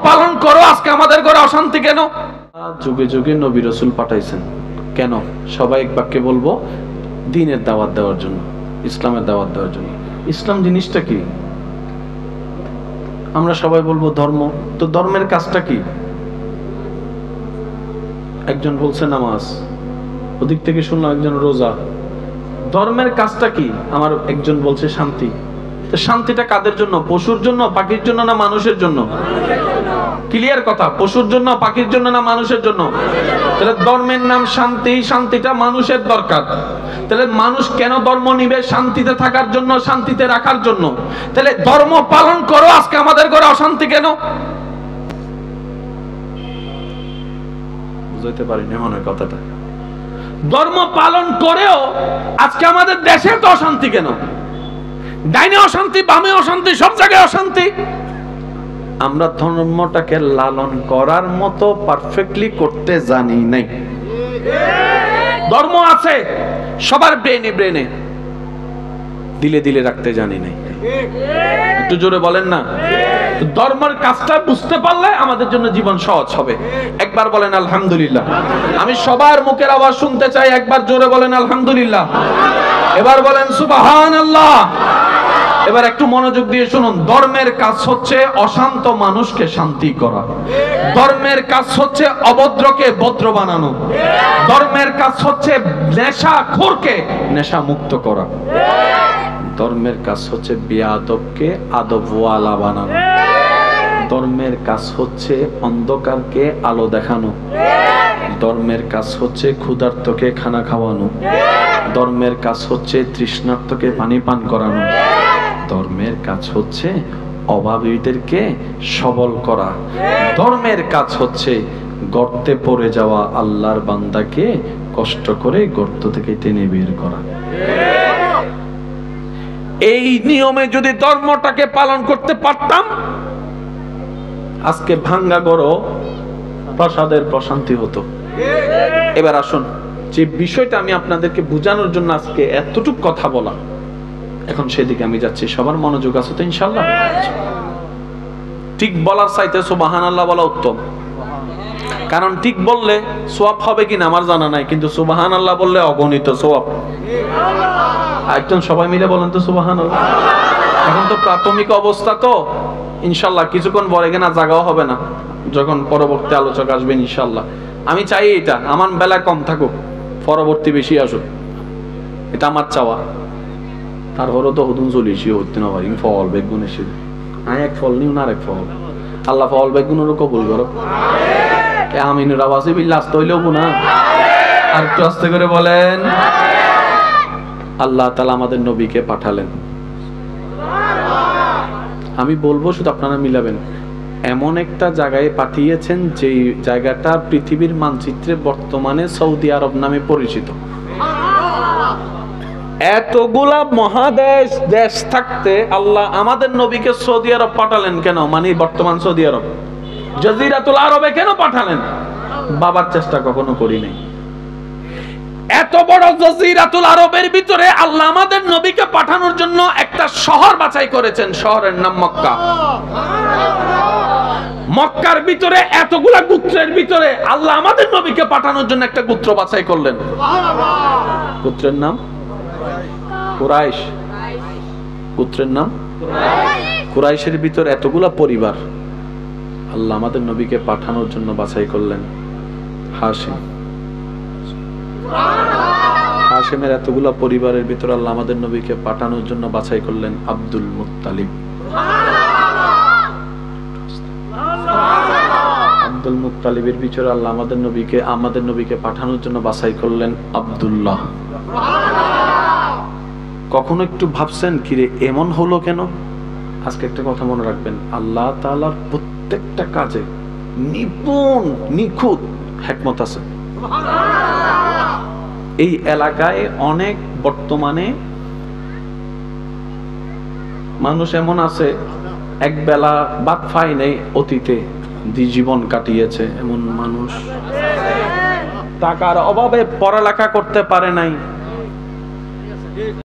পালন করো, আজকে আমাদের ঘরে অশান্তি কেন? যুগে যুগে নবী রাসূল পাঠাইছেন কেন? সবাই এক বাক্যে বলবো, দ্বীনের দাওয়াত দেওয়ার জন্য, ইসলামের দাওয়াত দেওয়ার জন্য। ইসলাম জিনিসটা কি? আমরা সবাই বলবো ধর্ম। তো ধর্মের কাজটা কি? একজন বলছে নামাজ, ওদিক থেকে শুনলাম একজন রোজা। ধর্মের কাজটা কি? আমার একজন বলছে শান্তি। তো শান্তিটা কাদের জন্য? পশুর জন্য, পাখির জন্য, না মানুষের জন্য? ক্লিয়ার কথা, পশুর জন্য, পাখির জন্য, না মানুষের জন্য? তাহলে ধর্মের নাম শান্তি, শান্তিটা মানুষের দরকার। তাহলে মানুষ কেন ধর্ম নিবে? শান্তিতে থাকার জন্য, শান্তিতে রাখার জন্য। তাহলে ধর্ম পালন করো, আজকে আমাদের ঘরে অশান্তি কেন? বুঝতে পারিনি মনে হয় কথাটা। ধর্ম পালন করেও আজকে আমাদের দেশে তো অশান্তি কেন? ডাইনে অশান্তি, বামে অশান্তি, সব জায়গায় অশান্তি। আমরা ধর্মটাকে লালন করার মতো পারফেক্টলি করতে জানি নাই। ধর্ম আছে সবার ব্রেনে ব্রেনে, দিলে দিলে রাখতে জানি নাই। একটু জোরে বলেন না। ধর্মের কাজটা বুঝতে পারলে আমাদের জন্য জীবন সহজ হবে। একবার বলেন আলহামদুলিল্লাহ। আমি সবার মুখের আওয়াজ শুনতে চাই, একবার জোরে বলেন আলহামদুলিল্লাহ। এবার বলেন সুবহানাল্লাহ। এবার একটু মনোযোগ দিয়ে শুনুন। ধর্মের কাজ হচ্ছে অশান্ত মানুষকে শান্তি করা। ধর্মের কাজ হচ্ছে অভদ্রকে ভদ্র বানানো। ধর্মের কাজ হচ্ছে নেশাখোরকে নেশা মুক্ত করা। ধর্মের কাজ হচ্ছে বেয়াদবকে আদবওয়ালা বানানো। ধর্মের কাজ হচ্ছে অন্ধকারকে আলো দেখানো। ধর্মের কাজ হচ্ছে ক্ষুধার্তকে খানা খাওয়ানো। ধর্মের কাজ হচ্ছে তৃষ্ণার্তকে পানি পান করানো। ধর্মের কাজ হচ্ছে অভাবীদেরকে সবল করা। ধর্মের কাজ হচ্ছে গর্তে পড়ে যাওয়া আল্লাহর বান্দাকে কষ্ট করে গর্ত থেকে টেনে বের করা। এই নিয়মে যদি ধর্মটাকে পালন করতে পারতাম, আজকে ভাঙ্গা গড় প্রসাদের প্রশান্তি হতো। এবার আসুন, যে বিষয়টা আমি আপনাদেরকে বোঝানোর জন্য আজকে এতটুকু কথা বলা, এখন সেদিকে আমি যাচ্ছি। সবার মনোযোগ আছে তো ইনশাআল্লাহ? ঠিক বলার চাইতে সুবহানাল্লাহ বলা উত্তম। কারণ ঠিক বললে সওয়াব হবে কিনা আমার জানা নাই, কিন্তু সুবহানাল্লাহ বললে অগণিত সওয়াব। একদম সবাই মিলে বলেন তো সুবহানাল্লাহ। এখন তো প্রাথমিক অবস্থা, তো ইনশাআল্লাহ কিছুক্ষণ পরে কিনা জাগাও হবে না, যখন পরবর্তী আলোচক আসবেন ইনশাআল্লাহ। আমি চাই এটা আমার বেলা কম থাকুক, পরবর্তী বেশি আসুক, এটা আমার চাওয়া। তারপরও তো হুদুন চলিসি হতে না পারি ফল বেগুন এসে এক ফল নিও না আরেক ফল। আল্লাহ ফল বেগুনেরও কবুল করো। আমিনুর আওয়াজে বিল্লাহ আসতে হইলেও না, আর একটু আস্তে করে বলেন। আল্লাহ তাআলা আমাদের নবীকে পাঠালেন। আমি বলবো, শুধু আপনারা মিলাবেন। এমন একটা জায়গায় পাঠিয়েছেন যে জায়গাটা পৃথিবীর মানচিত্রে বর্তমানে সৌদি আরব নামে পরিচিত। এতগুলা মহাদেশ দেশ থাকতে আল্লাহ আমাদের নবীকে সৌদি আরব পাঠালেন কেন? মানে বর্তমান সৌদি আরব, জাজিরাতুল আরবে কেন পাঠালেন? বাবার চেষ্টা কখনো করি নাই। এত বড় জাজিরাতুল আরবের ভিতরে আল্লাহ আমাদের নবীকে পাঠানোর জন্য একটা শহর বাছাই করেছেন। শহরের নাম মক্কা। মক্কার ভিতরে এতগুলা গোত্রের ভিতরে আল্লাহ আমাদের নবীকে পাঠানোর জন্য একটা গোত্র বাছাই করলেন। গোত্রের নাম কুরাইশ। গোত্রের নাম কুরাইশের ভিতরে এতগুলা পরিবার আল্লাহ আমাদের নবীকে পাঠানোর জন্য বাছাই করলেন। হাশিম। হাশিমের এতগুলা পরিবারের ভিতরে আল্লাহ আমাদের নবীকে পাঠানোর জন্য বাছাই করলেন আব্দুল মুত্তালিব। আব্দুল মুত্তালিবের ভিতরে আল্লাহ আমাদের নবীকে পাঠানোর জন্য বাছাই করলেন আব্দুল্লাহ। কখনো একটু ভাবছেন কিরে এমন হলো কেন? আজকে একটা কথা মনে রাখবেন, আল্লাহ তাআলার প্রত্যেকটা কাজে নিপুণ নিখুঁত হিকমত আছে। এই এলাকায় অনেক বর্তমানে মানুষ এমন আছে এক বেলা ভাত খায় নাই, অতীতে জীবন কাটিয়েছে। এমন মানুষ টাকার অভাবে পড়ালেখা করতে পারে নাই।